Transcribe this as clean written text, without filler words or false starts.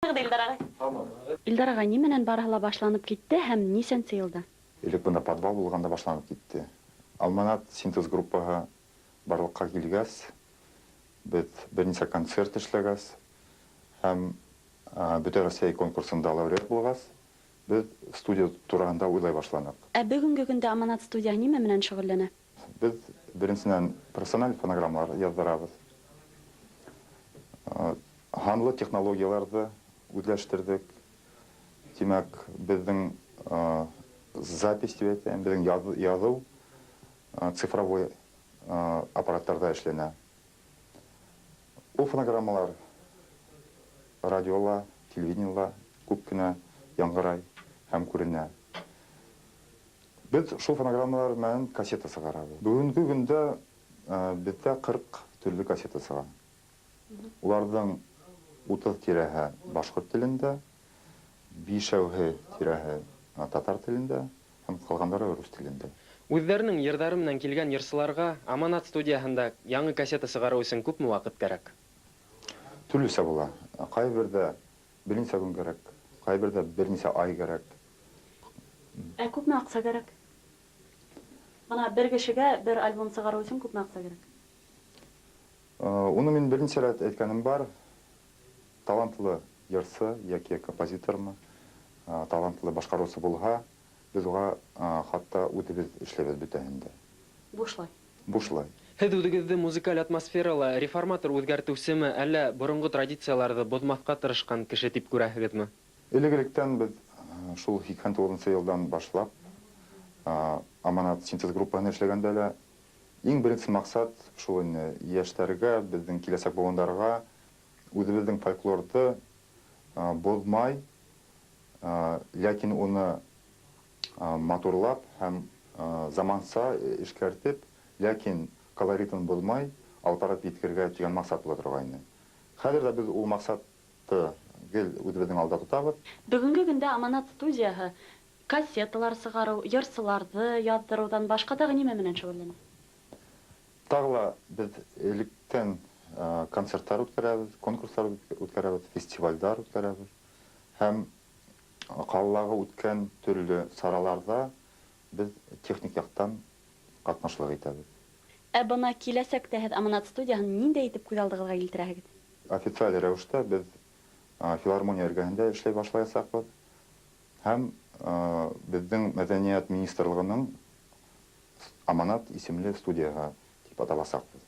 Илдар ағай, неменен барыла башланып китте һәм нисәнче елда? Элек бында подвал булганда башланып китте. Алманат синтез группаға барлыкка килгәс, без берничә концерт эшләгәс һәм бөтен Россия конкурсында лауреат булгас, без студия турында уйлай башланык. Ә бүгенге көндә Аманат студия ниме менән шөгыльләнә? Без беренчедән профессиональ фонограммалар яздырабыз. Һанлы технологияларны үзләштердек. Димәк, безнең запись дип әйтәм, безнең язу цифровой аппараттарда эшләнә. Ул фонограммалар радиола, телевидениела күп кенә яңгырай һәм күренә. Без шул фонограммалар белән кассета сыгарабыз. Бүгенге көндә бездә 40 төрле кассета сыга. Уларның 30 тирәһе башкорт телендә, 5-әүһе тирәһе татар телендә һәм калганнары рус телендә. Үзләренең йырдары менән килгән йырсыларга Аманат студияһында яңа кассета сыгару өчен күпме вакыт кирәк? Төрлесе була. Кайбердә берничә көн кирәк, кайбердә берничә ай кирәк. Ә күпме акча кирәк? Бана бер кешегә бер альбом сыгару өчен күпме акча кирәк? Уны мин берничә рәт әйткәнем бар. Талантлы йырсы яки композитормы, талантлы башкарусы булга, без уга хатта үтебез эшләбез бөтәһендә. Бушлай. Бушлай. Һез үзегезне музыкаль атмосфералы реформатор үзгәртүчеме, әллә борынгы традицияларны бозмаска тырышкан кеше дип күрәһегезме? Элек-электән без шул 89 елдан башлап Аманат синтез группаһында эшләгәндә лә иң беренче максат шул яшьләргә, безнең киләсәк буыннарга үзебезнең фольклорды бозмай, ләкин уны матурлап һәм заманса эшкәртеп, ләкин колоритын бозмай, алтарып җиткергә дигән максат була торган. Хәзер дә без ул максатты гел үзебезнең алда тотабыз. Бүгенге көндә Аманат студияһы кассеталар сыгару, йырсыларны яздырудан башка да ниме менән шөгыльләнә? Тагыла без электән концертлар үткәрәбез, конкурслар үткәрәбез, фестивальләр үткәрәбез. Һәм каллага үткән төрле сараларда без техник яктан катнашлык итәбез. Ә бына киләсәктә һез Аманат студияһын нинди итеп күз алдыгызга килтерәһегез? Официаль рәвештә без филармония эргәһендә эшләй башлаячакбыз. Һәм безнең мәдәният министрлыгының Аманат исемле студияга дип аталасакбыз.